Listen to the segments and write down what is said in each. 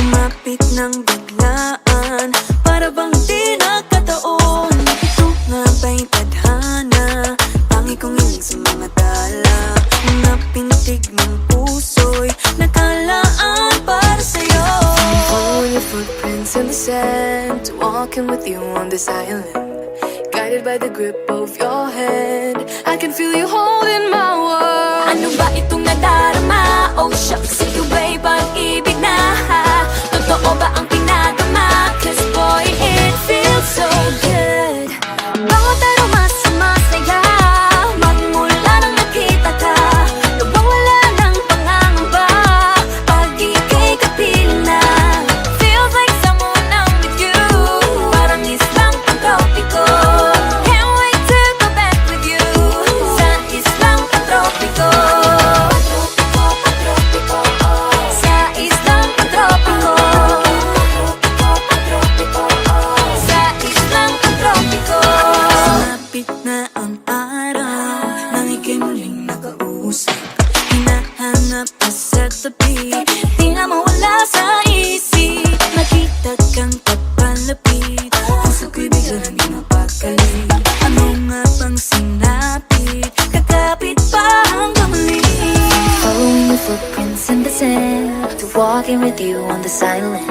Lumapit ng biglaan, para bang di nakataon. Ito nga ba'y tadhana, tangi kong hiling sa mga tala. Mga pintig ng puso'y nakalaan para sa'yo. Following your footprints in the sand, walking with you on this island, guided by the grip of your hand. I can feel you holding my world. Ano ba itong nadarama? Oh shucks, ito ba'y pag-ibig na? Totoo ba ang pinagama? Cause boy, it feels so good. Bawat aroma sumasaya, magmula nang nakita ka. Nawawala ng pangangamba, pag ika'y kapiling na. Feels like someone I'm with you, parang islang pantropiko. Can't wait to go back with you, sa islang pantropiko. Sa islang pantropiko. Sa islang pantropiko. Sumapit na ang araw, nang ika'y muling nakausap. Hinahanap ka sa tabi, di na mawala sa isip. Nakita kang papalapit, puso ko'y bigla nang di mapakali. Ano nga bang sinapit, kakapit pa hanggang muli. Following your footprints in the sand, to walking with you on this island,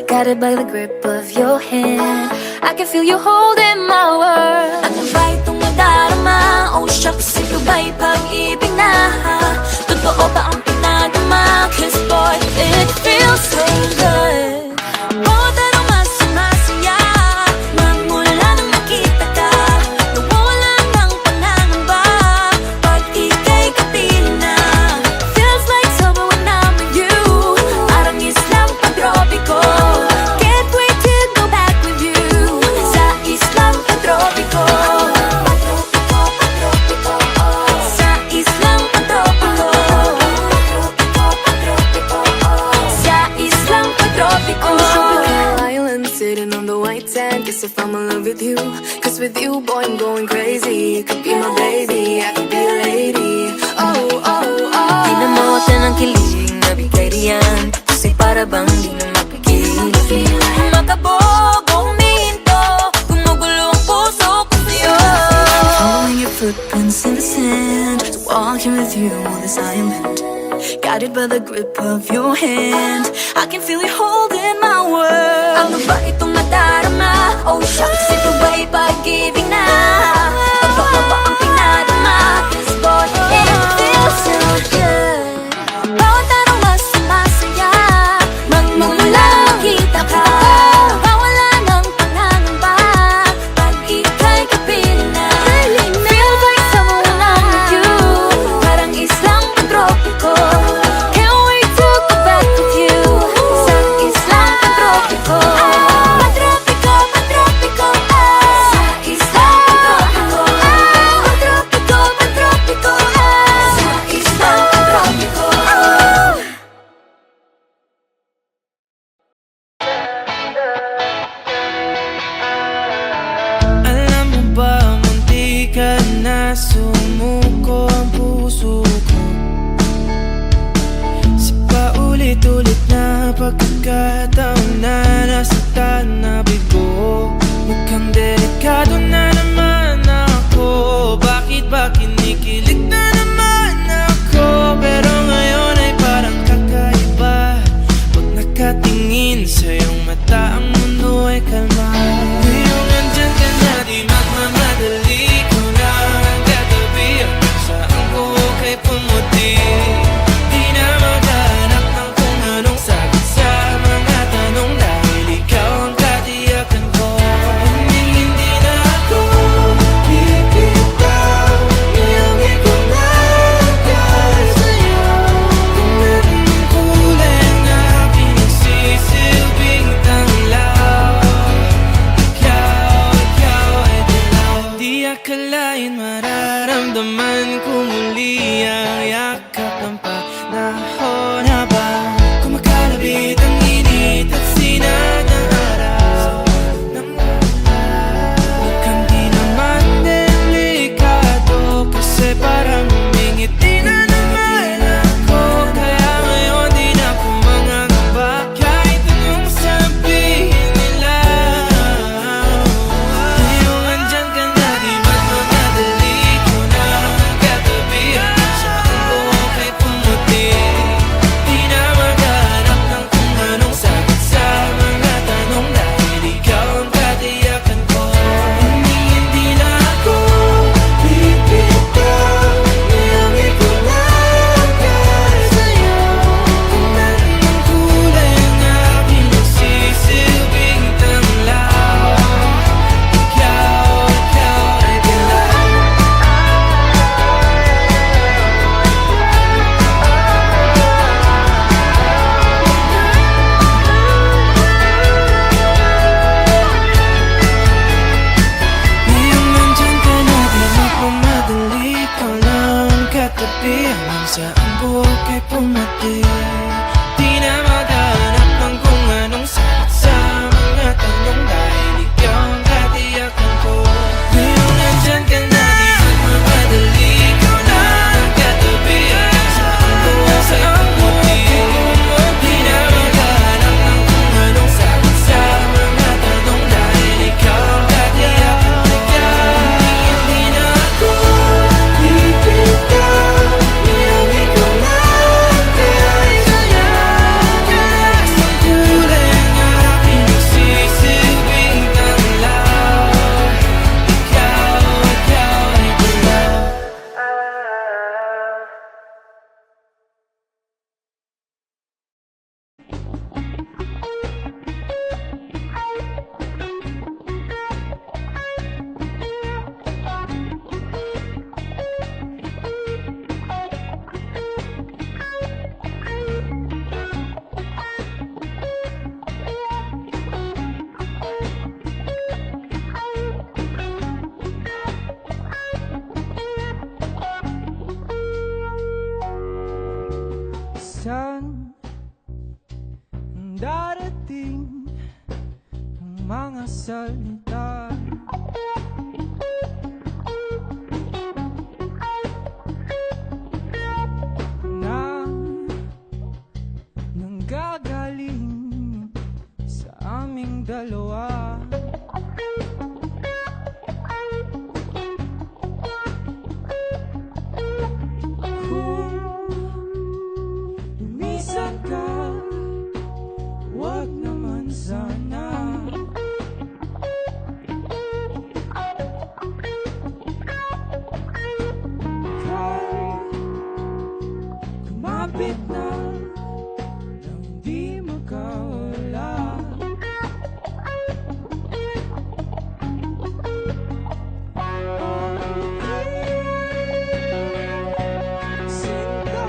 guided by the grip of your hand. I can feel you holding my world. Ano ba itong nadarama? Oh shucks, ito ba'y pag-ibig na? Totoo ba ang pinagama? Cause boy, it feels so good. Bawat aroma sumasaya, magmula nang nakita ka. Nawawala ng pangangamba, pag ika'y kapiling na. Feels like summer when I'm with you, parang islang pantropiko. Can't wait to go back with you, sa islang pantropiko. Sa islang pantropiko. Sa islang pantropiko. On the tropical island, sitting on the white sand. Guess if I'm in love with you, cause with you, boy, I'm going crazy. You could be my baby, I could be a lady. Oh, oh, oh. Di na mawata ng kilig na bigay riyan, kasi para bang di na mapigil. Makabog o huminto, gumugulo ang puso ko sa'yo. Following your footprints in the sand, walking with you on this island, guided by the grip of your hand. I can feel you holding my world. Ano ba itong nadarama? Oh shucks, ito ba'y pag-ibig na? Totoo ba ang pinadama? Cause boy, it feels so good. Bawat aroma sumasaya, magmula nang makita ka. Nawawala ng pangangamba, pag ika'y kapiling na. Feels like someone I'm with you, parang islang pantropiko. Can't wait to go back with you, sa darating ang mga salita. Na nanggagaling sa aming dalawa. Minsan ka, wag naman sana. Kahit kumapit na nang di makawala. Sinta,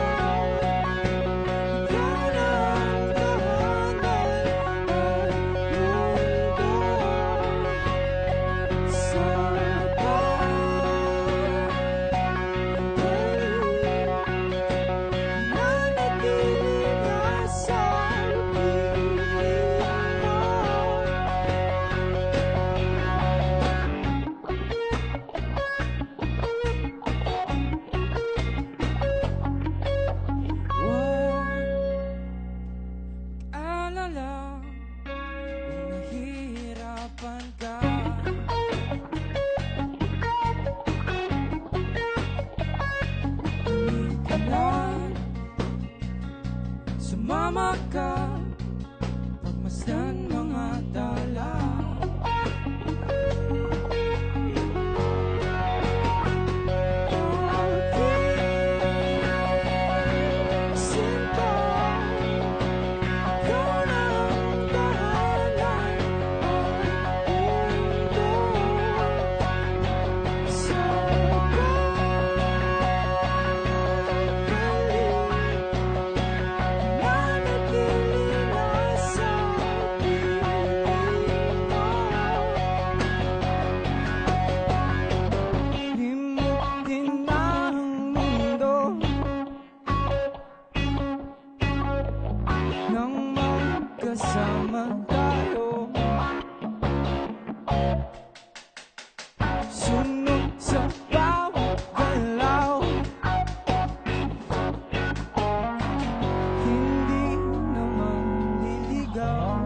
alala kung nahihirapan ka. Hindi ka na, sumama ka, pagmasdan mga tala. Nang magkasama tayo, sunod sa bawat galaw, hindi naman liligaw.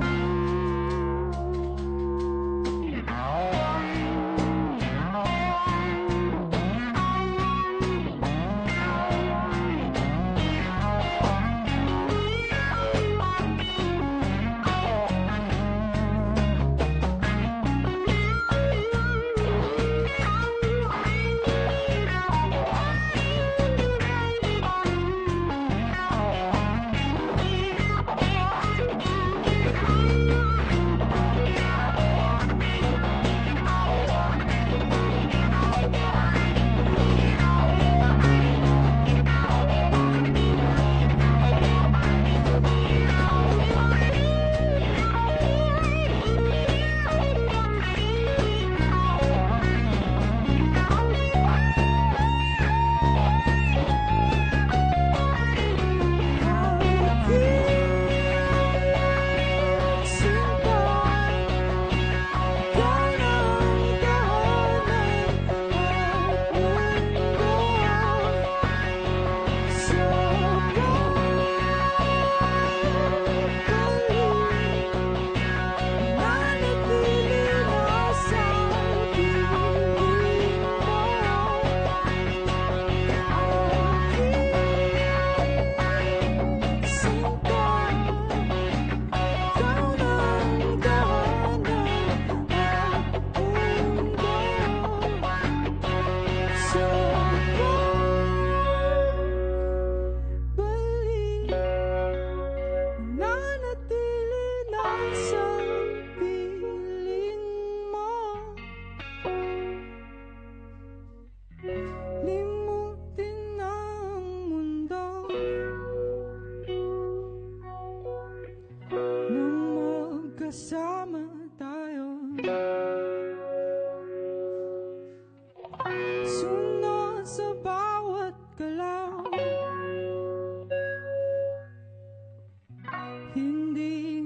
Hindi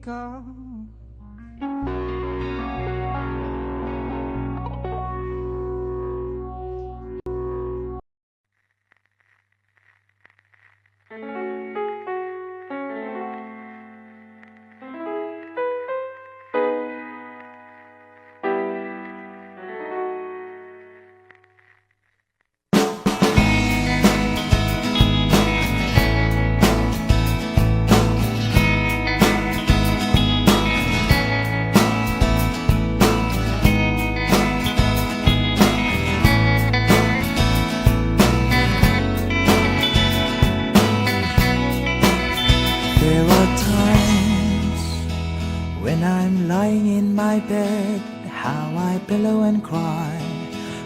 ikaw. There are times when I'm lying in my bed, how I pillow and cry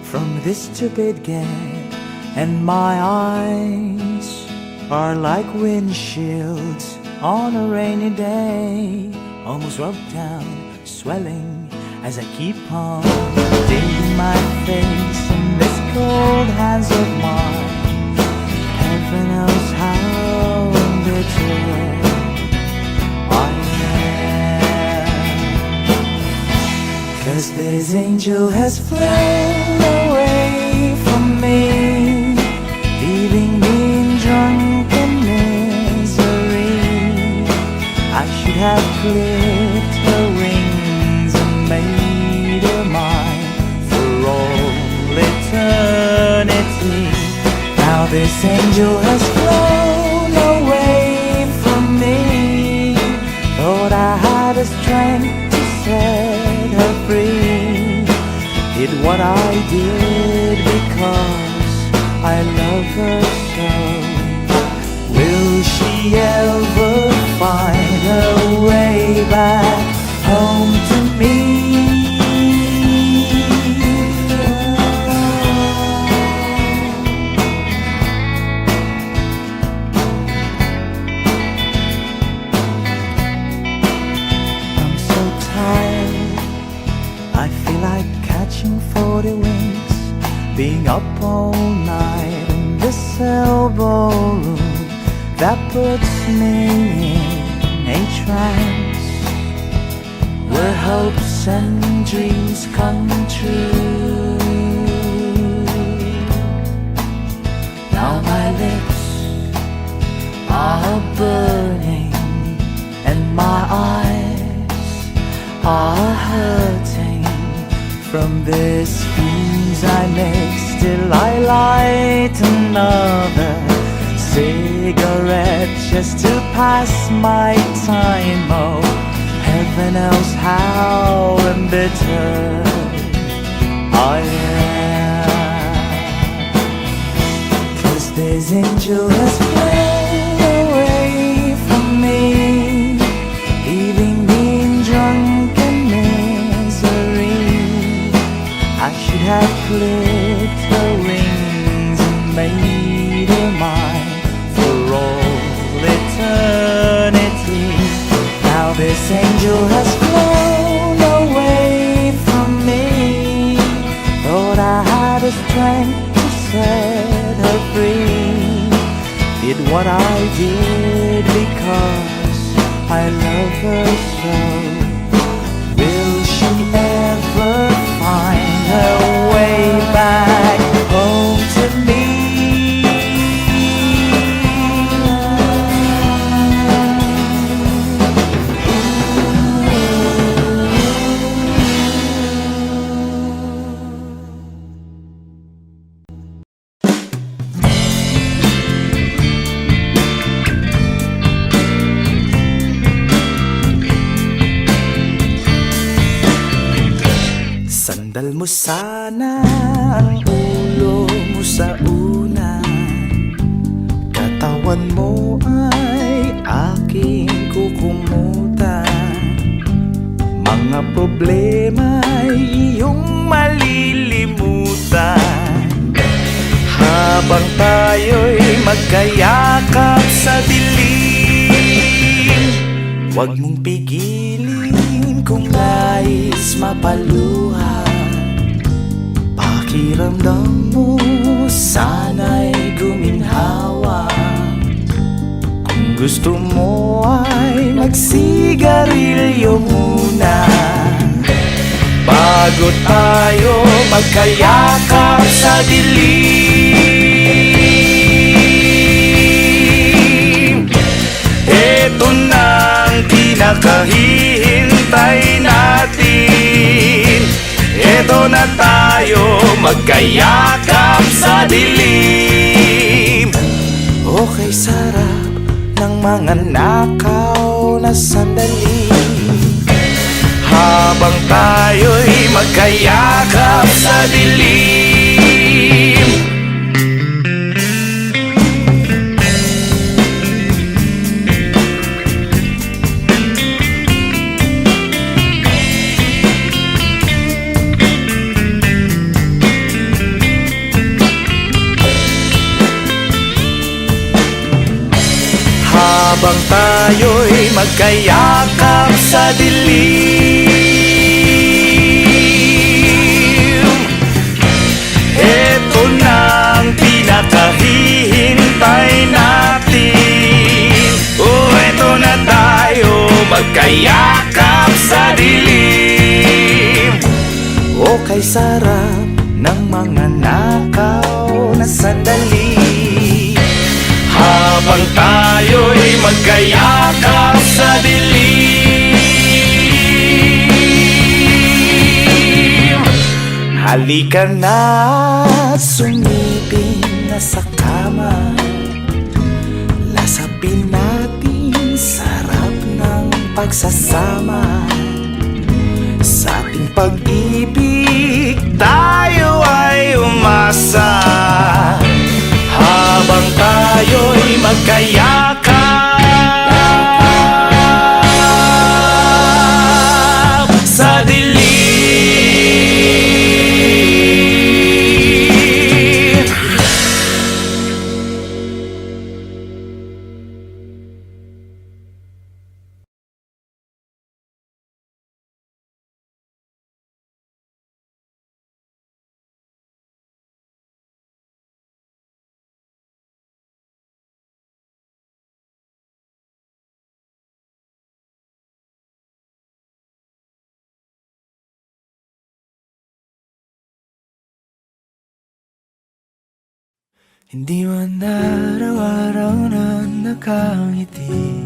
from this stupid gag, and my eyes are like windshields on a rainy day, almost rubbed down, swelling as I keep on digging my face in this cold hands of mine. Heaven knows how bitter I am, 'cause this angel has flown away from me, leaving me in drunken misery. I should have clipped her wings and made her mine for all eternity. Now this angel has flown away from me. Thought I had the strength to set her free. Did what I did because I love her so. Will she ever find her way back home to me? I feel like catching 40 winks, being up all night in this elbow room that puts me in a trance, where hopes and dreams come true. Now my lips are burning and my eyes are hurting from this fuse I make. Still I light another cigarette just to pass my time. Oh, heaven knows how embittered I am, 'cause this angel has flown away from me, leaving me in drunken misery. I should have clipped her wings and made her mine for all eternity. Now this angel has flown away from me. Thought I had the strength to set her free. Did what I did because I love her so. Will she ever find her way back home to me? Sandal mo sana ang ulo mo sa unan, katawan mo ay aking kukumutan. Mga problema ay iyong malilimutan, habang tayo'y magkayakap sa dilim. Huwag mong pigilin kung nais mapaluha. Pakiramdam mo sana'y guminhawa. Kung gusto mo ay magsigarilyo tayo muna bago tayo magkayakap sa dilim. Ito na ang pinakahihintay natin. Ito na tayo magkayakap sa dilim. Okay, sarap ng mga nakaw na sandali habang tayo'y magkayakap sa dilim. Habang tayo'y magkayakap sa dilim, eto na ang pinakahihintay natin. Oh, eto na tayo magkayakap sa dilim. Oh, kay sarap ng mga nakaw na sandali habang tayo'y magkayakap sa dilim. Halika na, sumiping na sa kama. Lasapin natin sarap ng pagsasama. Sa ating pag-ibig tayo ay umasa habang tayo'y magkayakap sa dilim. Hindi man araw-araw na nakangiti,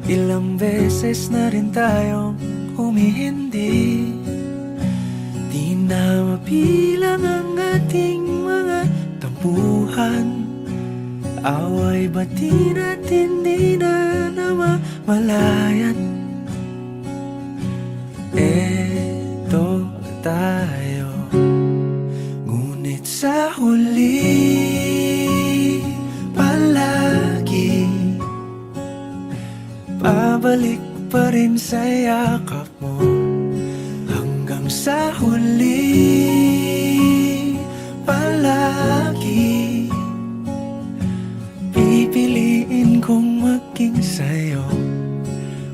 ilang beses na rin tayong humihindi. Di na mabilang ang ating mga tampuhan, away bati natin di na namamalayan. Eto tayo, ngunit sa huli palagi pabalik pa rin sa yakap mo. Hanggang sa huli palagi pipiliin kong maging sa'yo.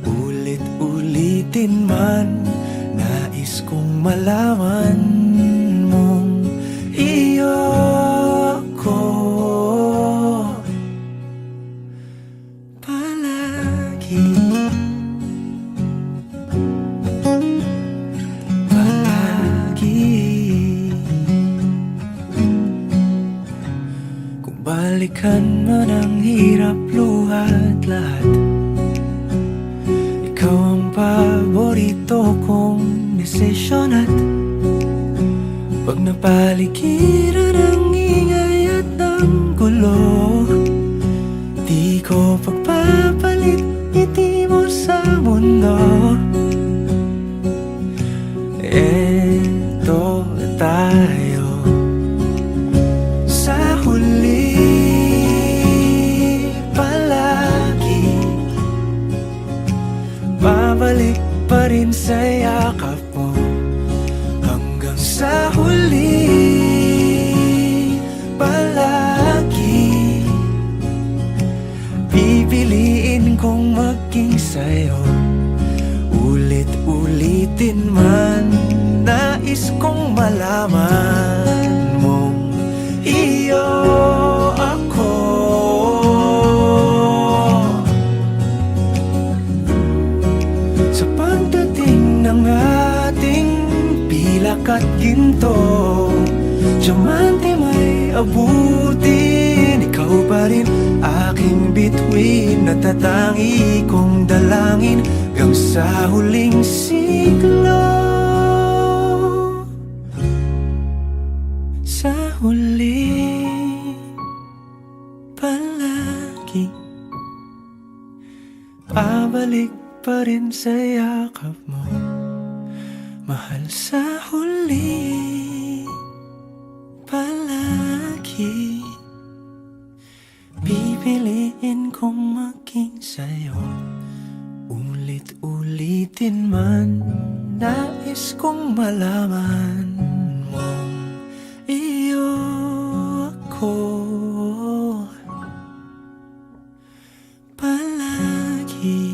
Ulit-ulitin man, nais kong malaman mong iyo ko palagi. Palagi. Kung balikan man ang hirap, luhat lahat, ikaw ang paborito kong desisyon. At pag napaligiran ang ingay at ang gulo, di ko pagpapalit ngiti mo sa mundo. Eto tayo sa huli palagi, babalik pa rin sa yakap mo. Hanggang sa huli palagi pipiliin kong maging sa'yo. abutin. Ikaw pa rin aking bituin, natatangi kong dalangin hanggang sa huling siglo. Sa huli palagi pabalik pa rin sa yakap mo, mahal. Sa huli palagi pipiliin kong maging sa'yo. Ulit-ulitin man, nais kong malaman mong iyo ako palagi.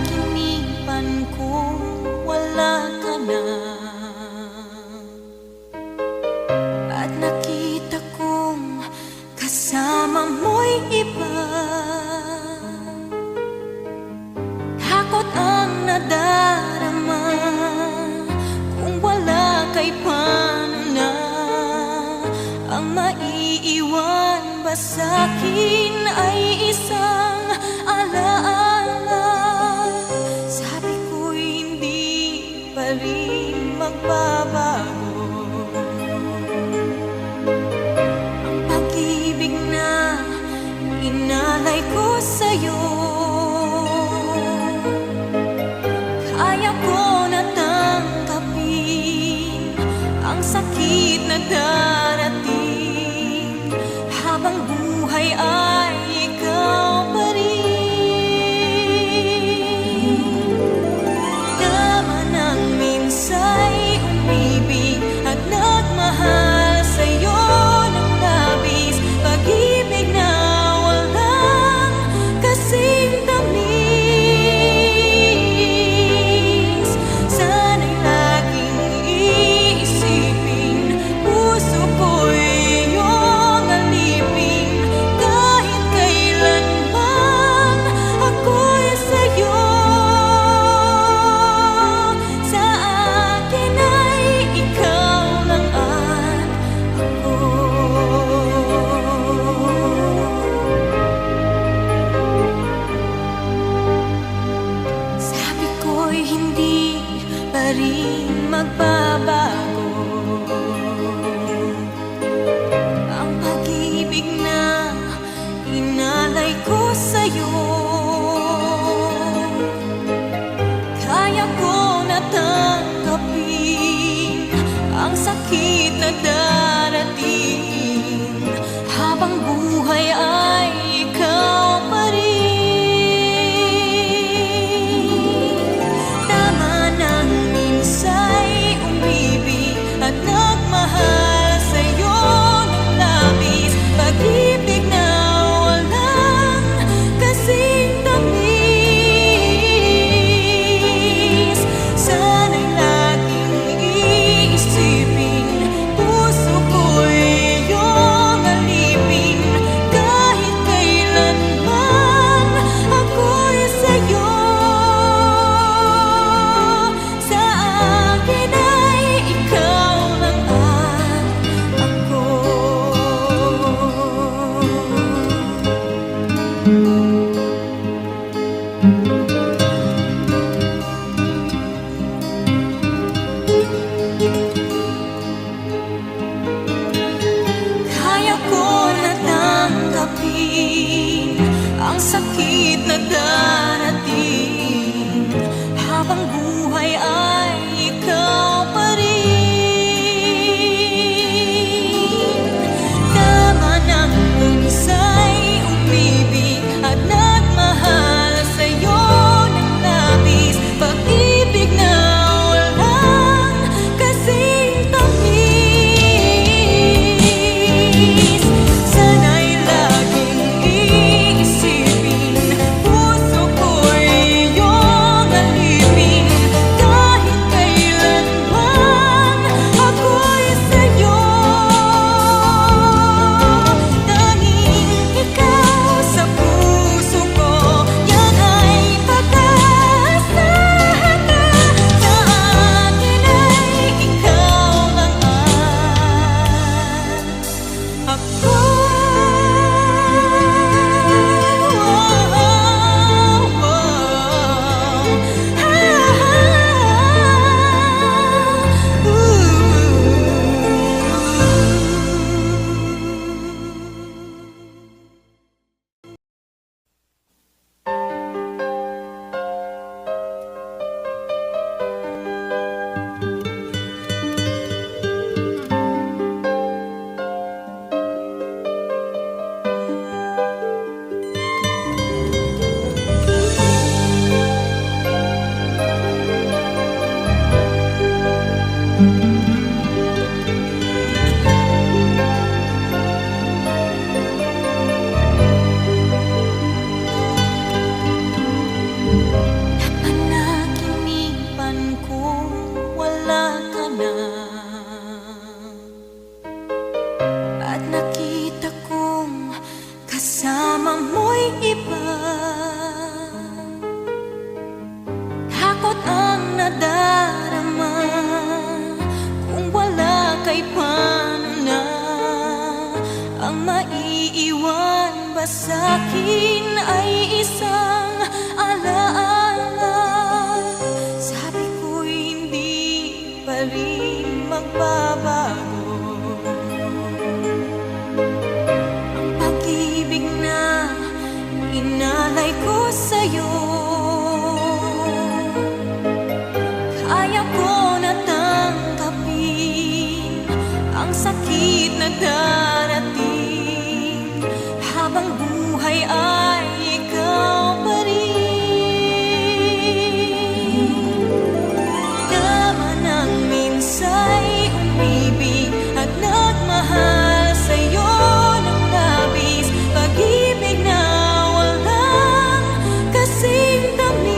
Panaginipan kong wala ka na, at nakita kong kasama mo'y iba. Takot ang nadarama kung wala kay paano na ang maiiwan ba sa'kin ay isang alaala. Sabi ko'y hindi pa rin magbabago ang pag-ibig na inalay ko sa'yo. Kaya ko na tanggapin ang sakit na darating habang buhay ay ikaw pa rin. Naman ang minsa'y umibig at nagmahal sa'yo ng labis, pag-ibig na walang kasing tamis. Sana'y laging iisipin, puso ko'y iyong alipin, kahit kailanman ako'y sa'yo. Sa akin ay ikaw lang at ako. Sabi ko'y hindi pa rin magbabago ang pag-ibig na inalay ko sa'yo. Kaya ko na tanggapin ang sakit na darating habang buhay ay ikaw pa rin. Tama nang minsa'y umibig at nagmahal sa'yo ng labis, pag-ibig na walang kasing tamis. Sana'y laging iisipin, puso ko'y iyong alipin, kahit kailanman ako'y sa'yo. Sa akin ay ikaw lang at ako. Kaya ko na tanggapin ang sakit na darating habang buhay ay ikaw pa rin. buhay paano na ang maiiwan ba sa'kin ay isang alaala. Sabi ko'y hindi pa rin magbabago ang pag-ibig na inalay ko sa'yo. Kaya ko na tanggapin ang sakit na darating habang buhay ay ikaw pa rin. Naman ang minsa'y umibig at nagmahal sa'yo ng labis, pag-ibig na walang kasing tamis.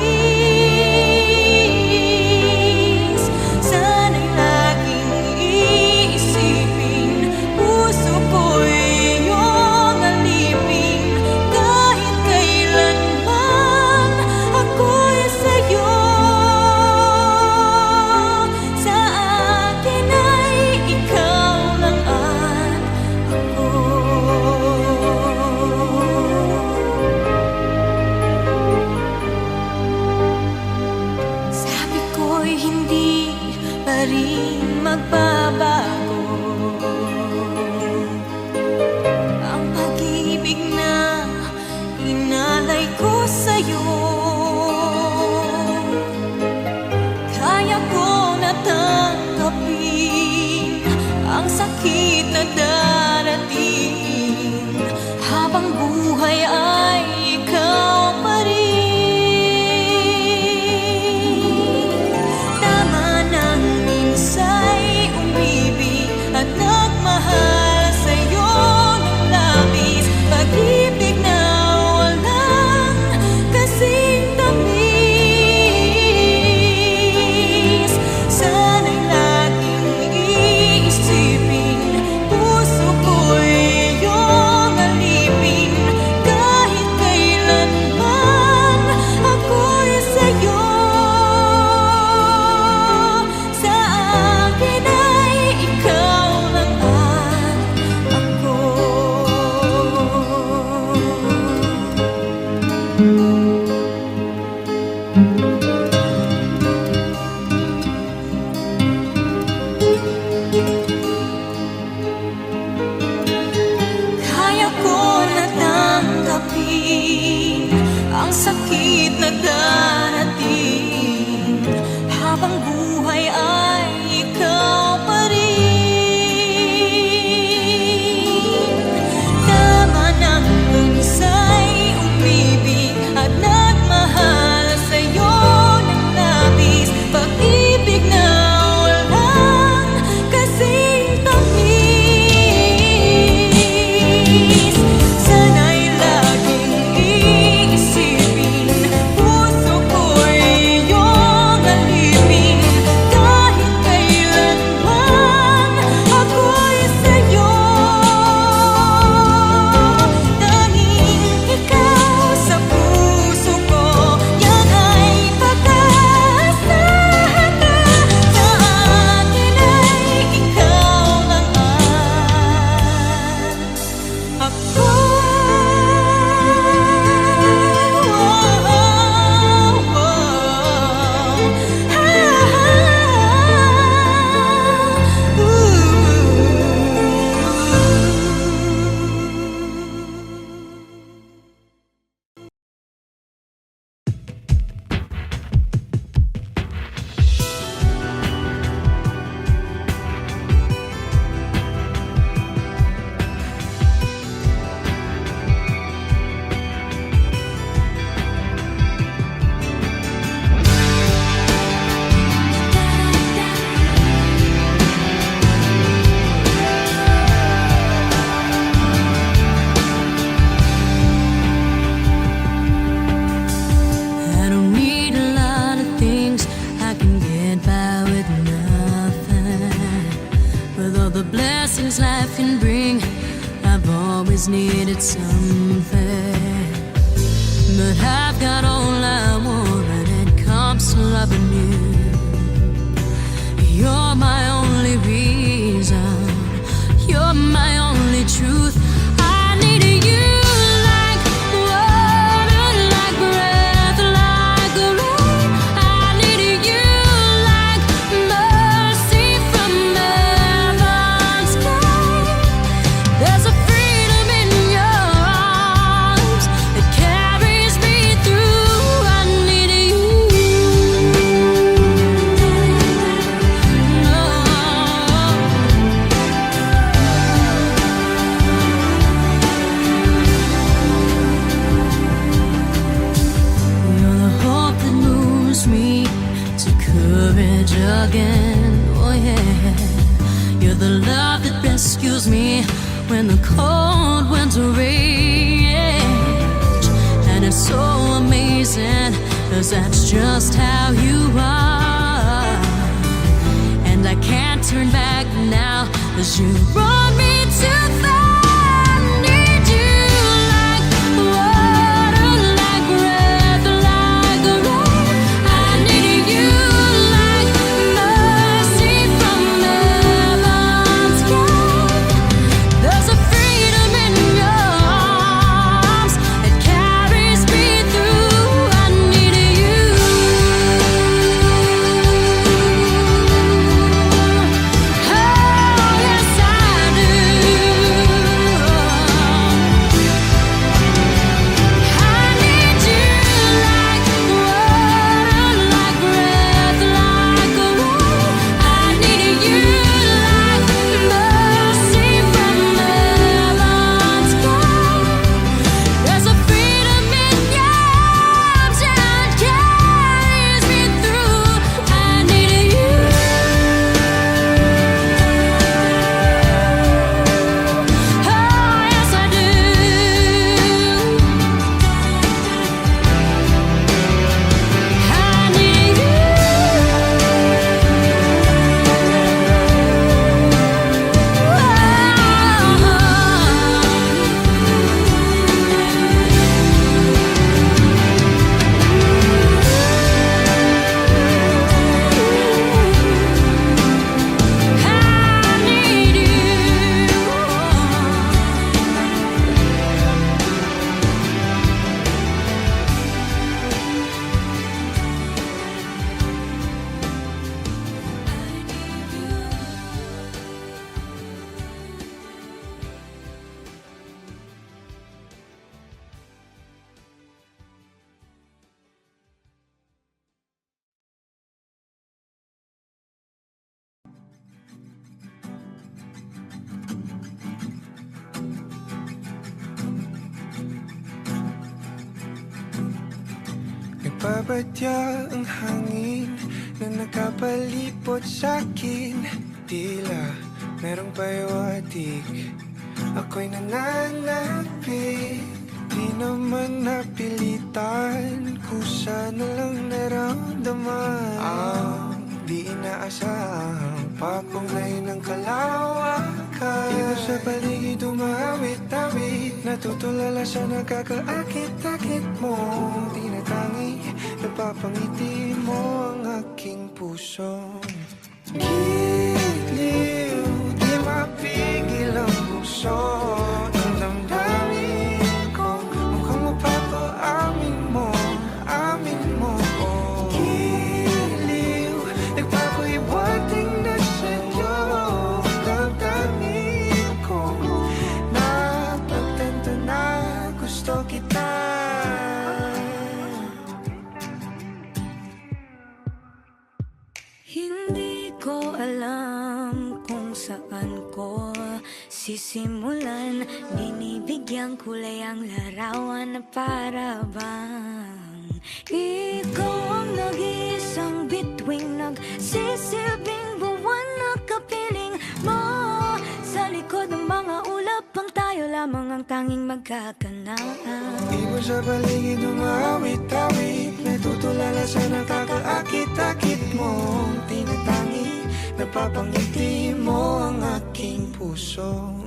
Sana'y laging iisipin, puso ko'y iyong alipin, kahit kailanman ako'y sa'yo. Sa akin ay ikaw lang at ako. Sabi ko'y hindi pa rin magbabago ang pag-ibig na inalay ko sa'yo. Kaya ko na tanggapin ang sakit na darating habang buhay ay ikaw pa rin. Tama nang minsa'y umibig at nagmahal sa'yo ng labis, pag-ibig na walang kasing tamis. Sana'y laging iisipin, puso ko'y iyong alipin, kahit kailanman ako'y sa'yo. Sa akin ay ikaw lang at ako. Kaya ko na tanggapin ang sakit na darating habang buhay ay ikaw pa rin. Tama nang minsa'y umibig at nagmahal sa'yo ng labis, pag-ibig na walang kasing tamis. Sana'y laging iisipin, puso ko'y iyong alipin, kahit kailanman ako'y sa'yo. Tanging ikaw sa puso ko, yan ay pag-aasahan na. Sa akin ay ikaw lang at ako. I don't need a lot of things, I can get by with nothing. With all the blessings life can bring, I've always needed something. But I've got all I want and it comes to loving you. You're my only reason You're the love that rescues me when the cold winter rage. And it's so amazing, 'cause that's just how you are. And I can't turn back now, 'cause you brought me too far. I need you like water, like breath, like rain. I need you like mercy from heaven's gate. There's a freedom in your arms that carries me through. I need you. Oh, yes, I do. I need you like water, like breath, like rain. I need you like mercy from heaven's gate. There's a freedom in your arms that carries me through. I need you. Oh, yes, I do. I need you. I need you. Nagbabadya ang hangin na nakapalipot sa'kin. Tila merong payawatig, ako'y nananapit. Di naman napilitan, kusa na lang naramdaman ang di inaasahang papunglay ng kalawakan. Iba sa paligid umawit-awit, natutulala sa nakakaakit-akit mo. Tinatangi, napapangiti mo ang aking puso. Giliw, di mapigil ang puso. Ang damdamin ko, mukhang mapapaamin mo, amin mo. Giliw, nagpapahiwating na sa'yo. Ang damdamin ko, napagtanto na gusto kita. Hindi ko alam kung saan ko sisimulan. Binibigyan kulay ang larawan na para bang ikaw ang nag-iisang bituing, nagsisilbing buwan na kapiling mo. Sa likod ng mga ulap, ang tayo lamang ang tanging magkakanaan. Iba sa paligid umawit-awit, natutulala sa nakakaakit-akit mo. Tinatangi, napapangiti mo ang aking puso.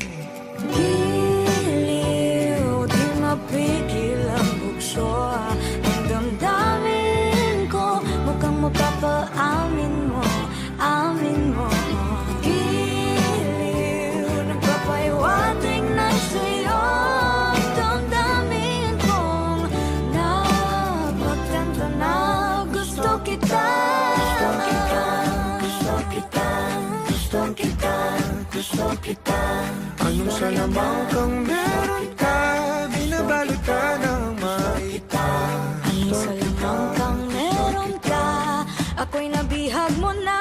Giliw, di mapigil ang bugso. Ang damdamin ko, mukhang mapapaamin mo, amin mo. Giliw, nagpapahiwatig na sa'yo. Ang damdamin kong napagtanto na gusto kita. Gusto kita, gusto kita, gusto kita. Anong salamang kang meron ka, binabalot ka ng maita. Anong salamang kang meron ka, ako'y nabihag mo na.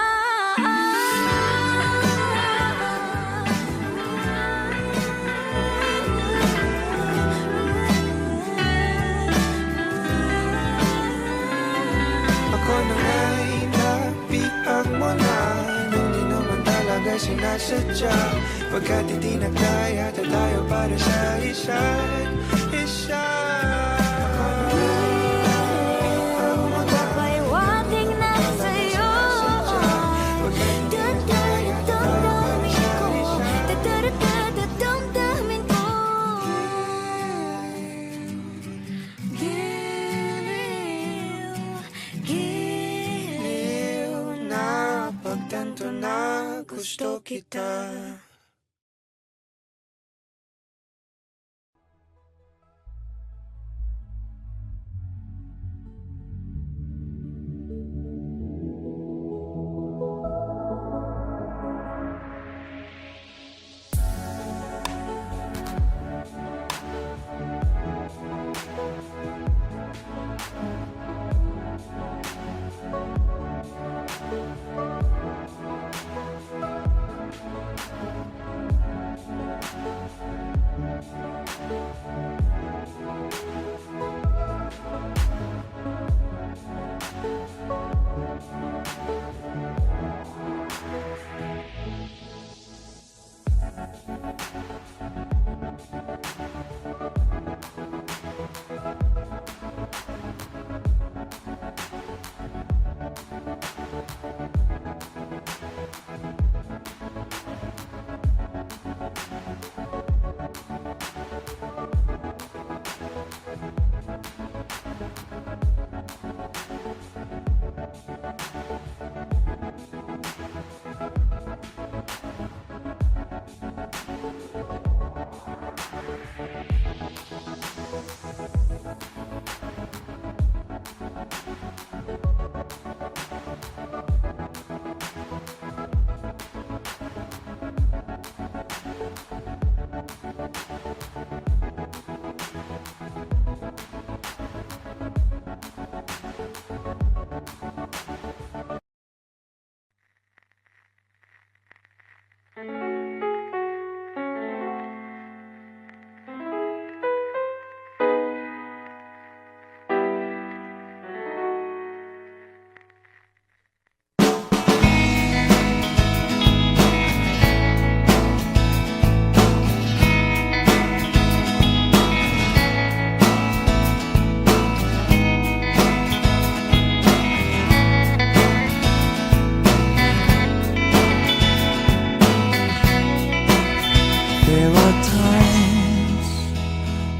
Ako na nga'y napihag mo na, nung di naman talaga sinasadya. sadya Pagkat hindi na kaya tayo para sa isa't isa Magpapaiwating na sa'yo Damdamin ko Giliw Na pagtanto na gusto kita There are times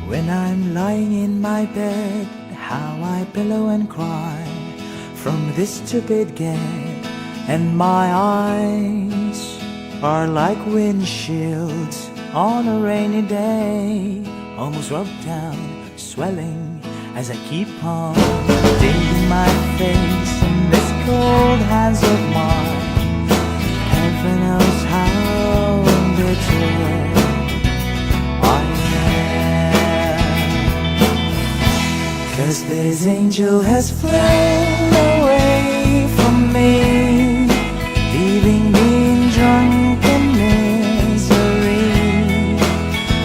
when I'm lying in my bed, how I pillow and cry from this stupid gag, and my eyes are like windshields on a rainy day, almost rubbed down, swelling as I keep on digging my face in this cold hands of mine. Heaven knows how bitter I am, 'cause this angel has flown away from me, leaving me in drunken misery.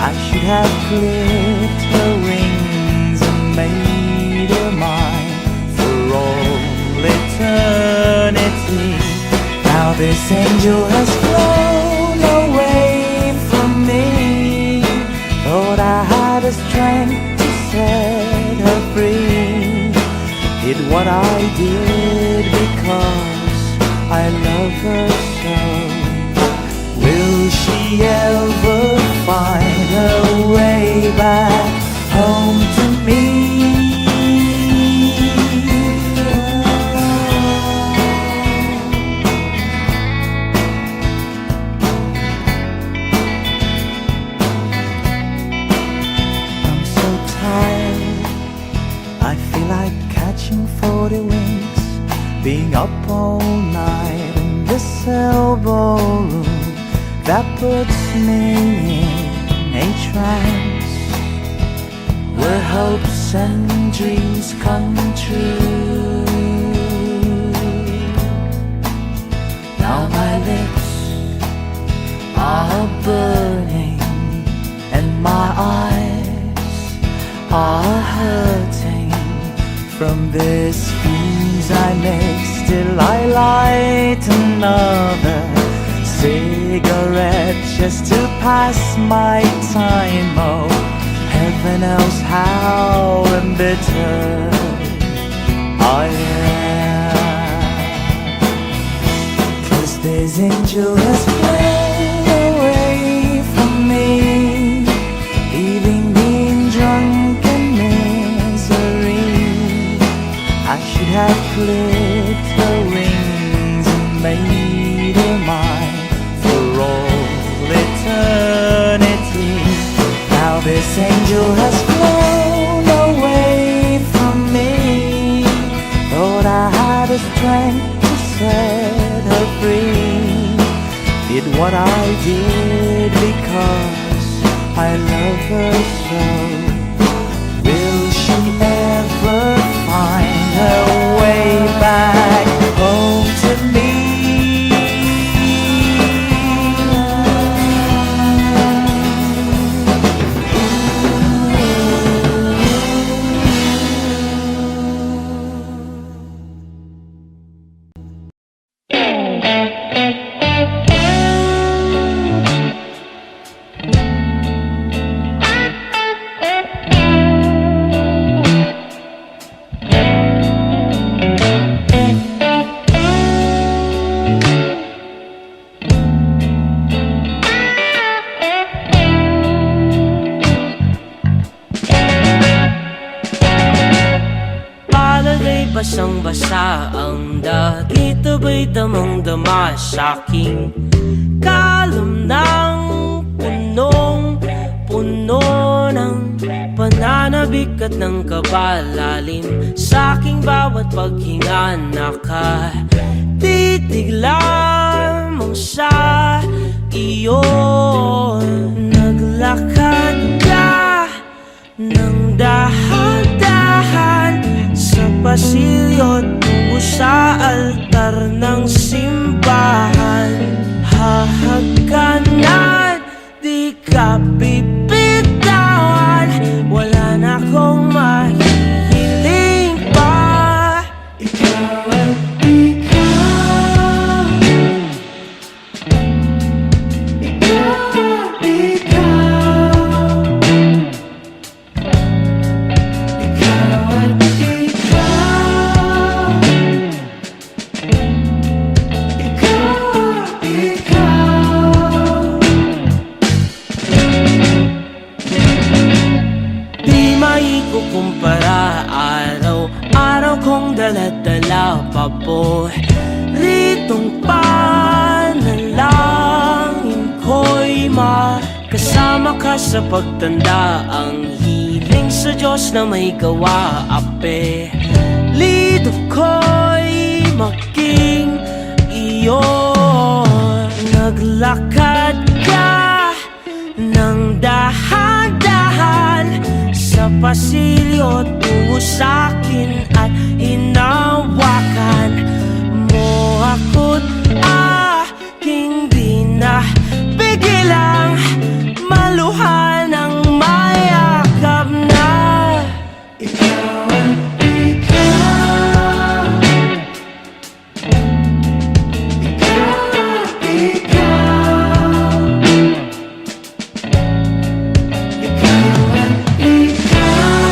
I should have clipped her wings and made her mine for all eternity. Now this angel has flown away from me. Thought I had the strength to set her free. Did what I did because I love her so. Will she ever find her way back home to me? I feel like catching 40 winks, being up all night in this elbow room that puts me in a trance, where hopes and dreams come true. Now my lips are burning and my eyes are hurting from this fuse I make. Still I light another cigarette just to pass my time. Oh, heaven knows how embittered I am. 'Cause this angel has flown away from me, leaving me in drunken misery. I should have clipped her wings and made her mine for all eternity. Now this angel has flown away from me. Thought I had the strength to set her free. Did what I did because I love her so. Will she ever find her way back home to me? Basang-basa ang dagit, aba'y damang-dama sa'king kalam ng punong-puno ng pananabik at ng kabalalim. Sa'king bawat paghinga nakatitig lamang sa iyo. Naglakad ka ng dahan-dahan sa pasilyo tungo sa altar ng simbahan. Hahagkanan, di ka bibitawan. Wala na akong mahihiling pa. Ikaw at ikaw, ikaw at ikaw, ikaw at kumpara, araw-araw kong dala-dala pa po. Ritong panalangin ko'y makasama ka sa pagtanda. Ang hiling sa Diyos na may gawa, apelido ko'y maging iyo. Naglakad ka ng dahan-dahan sa pasilyo tungo sa'kin at hinawakan mo ako't aking binabigilang maluhan ng mayakap na. Ikaw at ikaw, ikaw at ikaw, ikaw at ikaw,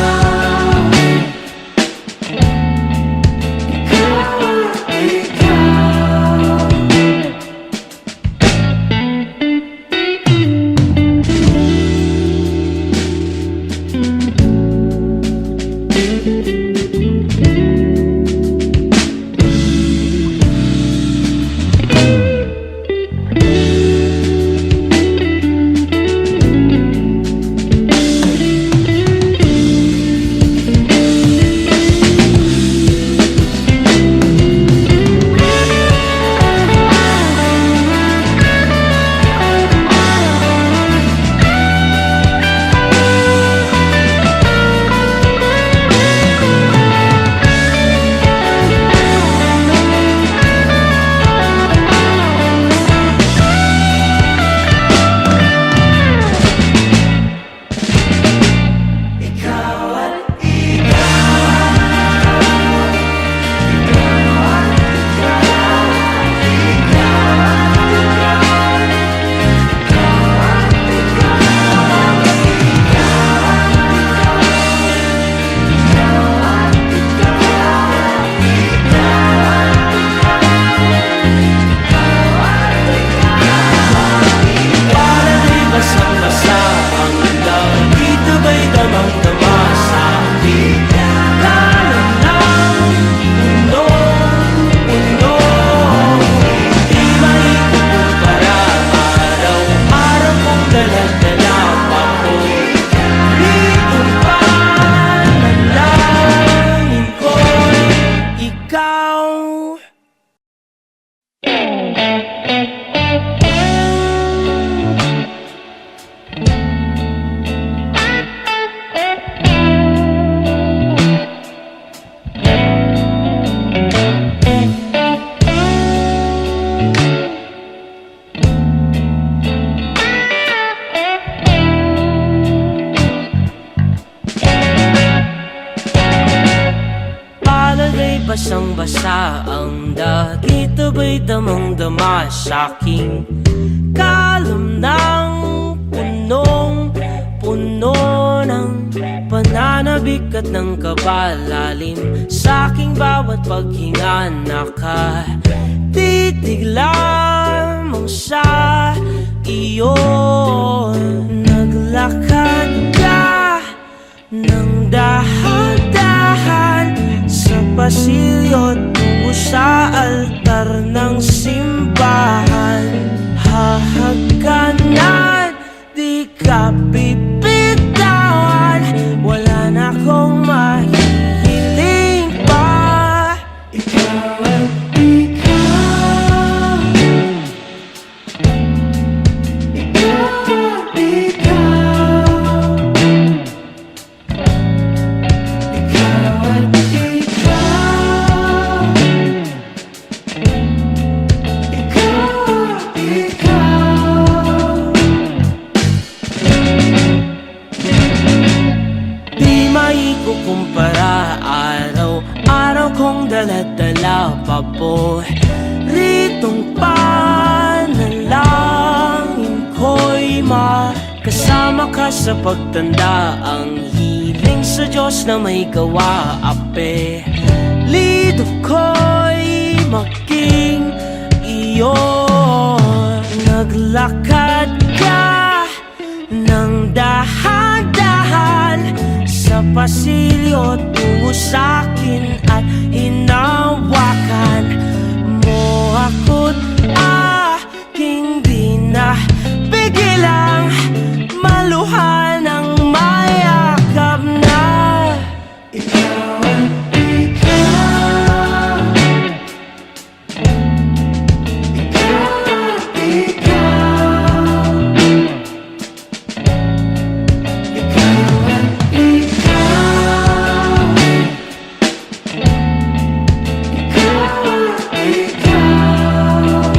basa ang dagit abay damang-dama sa'king kalam ng punong-puno ng pananabik at ng kabalalim sa'king bawat paghinga nakatitig lamang sa iyo. Naglakad ka ng dahan-dahan sa pasilyo tungo sa altar ng simbahan. Hahagkanan, di ka bibitawan, wala na akong mahihiling pa. Ikaw at ikaw, ikaw at ikaw, ikaw at ikaw, ikaw at ikaw. Di maikukumpara, araw-araw kong dala-dala paboritong panalangin ko'y makasama ka sa pagtanda. Ang hiling sa Diyos na may gawa, apelido ko'y maging iyo. Naglakad ka ng dahan-dahan sa pasilyo tungo sa'kin at hinawakan mo ako't aking di na pigilang maluhan ng mayakap na ikaw at ikaw, ikaw at ikaw, ikaw at ikaw, ikaw at ikaw.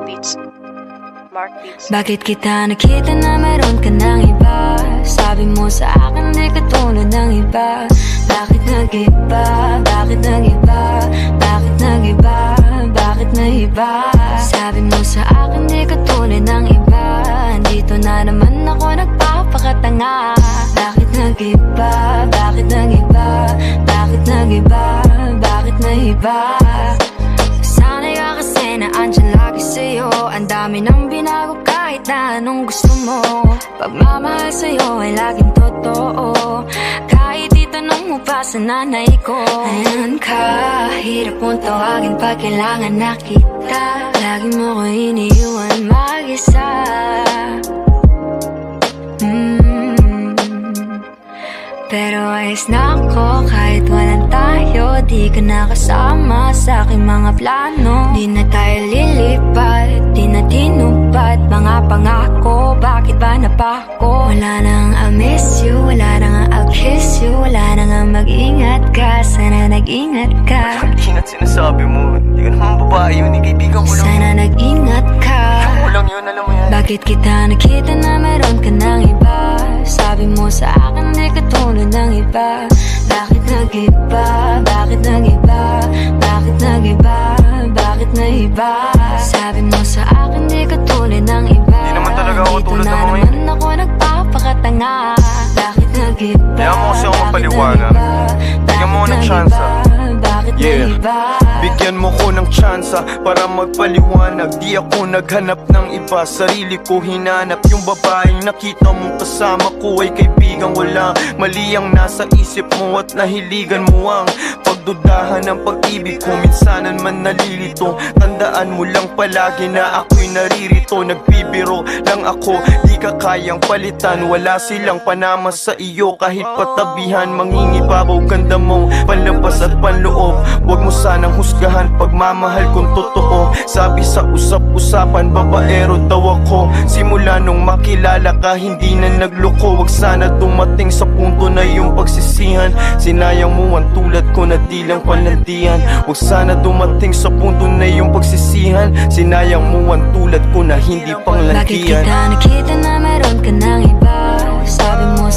Beats. Mark Beats. Bakit kita nakita na meron ka ng iba? Sabi mo sa akin di ka tulad ng iba. Bakit nag-iba? Bakit nag-iba? Bakit nag-iba? Bakit nag-iba? Sabi mo sa akin di ka tulad ng iba. Dito na naman ako nagpapakatanga. Bakit nag-iba? Bakit nag-iba? Bakit nag-iba? Bakit nag-iba? Sanay ka kasi na andyan lagi sa'yo. Ang dami nang binago kahit na anong gusto mo. Pagmamahal sa'yo ay laging totoo. Kahit itanong mo pa sa nanay ko. Ayan ka, hirap mong tawagin pag kailangan na kita. Lagi mo ko iniiwan mag-isa. Pero ayos na ako kahit walang tayo. Di ka nakasama sa aking mga plano. Di na tayo lilipat, di na tinupad mga pangako. Bakit ba napako? Wala nang I'll miss you, wala nang I'll kiss you. Wala nang mag-ingat ka, sana nag-ingat ka. Mag-ingat sinasabi mo. Hindi ka naman babae yun, kaibigan ko lang. Sana nag-ingat ka. Ako lang yun, alam mo yan. Bakit kita nakita na meron ka ng iba? Sabi mo sa akin di ka tulad ng iba. Bakit nag-iba? Bakit nag-iba? Bakit nag-iba? Bakit nag-iba? Sabi mo sa akin di ka tulad ng iba. Di naman talaga ako Dito tulad na ng mga naman ako nagpapakatanga. Bakit nag-iba? Kaya mo kasi ako Bakit mapaliwanag. nag-iba? Bigyan mo ako ng Bakit tsansa. nag-iba? Bakit Yeah. nag-iba? Bigyan mo ko ng tsansa para magpaliwanag. Di ako naghanap ng iba, sarili ko hinanap. Yung babaeng nakita mong kasama ko ay kaibigan. Wala mali ang nasa isip mo at nahiligan mo ang pagdudahan ng pag-ibig ko. Minsanan man nalilito, tandaan mo lang palagi na ako'y naririto. Nagbibiro lang ako, di ka kayang palitan. Wala silang panama sa iyo kahit patabihan. Mangingibabaw ganda mo, panlabas at panloob. Huwag mo sanang husgahan pagmamahal kung totoo. Sabi sa usap-usapan, babaero daw ako. Simula nung makilala ka, hindi na nagloko. Huwag sana dumating sa punto na yung pagsisihan. Sinayang mo ang tulad ko na di lang palandian. Huwag sana dumating sa punto na yung pagsisihan. Sinayang mo ang tulad ko na hindi Bakit panglandian. kita nakita na meron ka ng iba? Sabi mo